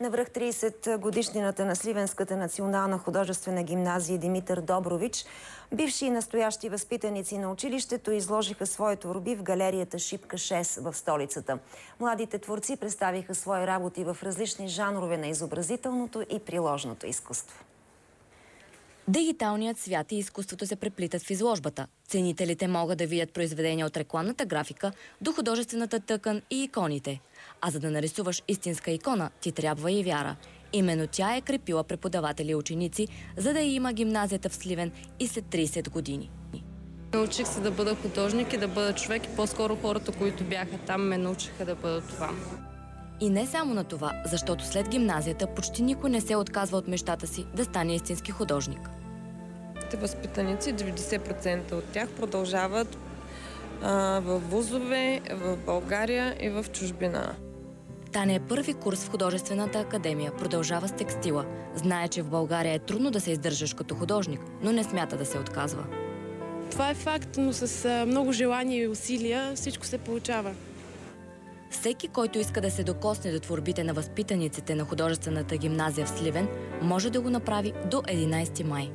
Навръх 30 годишнината на Сливенската национална художествена гимназия Димитър Добрович, бивши и настоящи възпитаници на училището изложиха свои творби в галерията Шипка 6 в столицата. Младите творци представиха свои работи в различни жанрове на изобразителното и приложното изкуство. Дигиталният свят и изкуството се преплитат в изложбата. Ценителите могат да видят произведения от рекламната графика до художествената тъкан и иконите. А за да нарисуваш истинска икона, ти трябва и вяра. Именно тя е крепила преподаватели и ученици, за да има гимназията в Сливен и след 30 години. Научих се да бъда художник и да бъда човек, и по-скоро хората, които бяха там, ме научиха да бъда това. И не само на това, защото след гимназията почти никой не се отказва от мечтата си да стане истински художник. Възпитаници, 90% от тях продължават в вузове, в България и в чужбина. Таня е първи курс в художествената академия, продължава с текстила. Знае, че в България е трудно да се издържаш като художник, но не смята да се отказва. Това е факт, но с много желание и усилия всичко се получава. Всеки, който иска да се докосне до творбите на възпитаниците на художествената гимназия в Сливен, може да го направи до 11 май.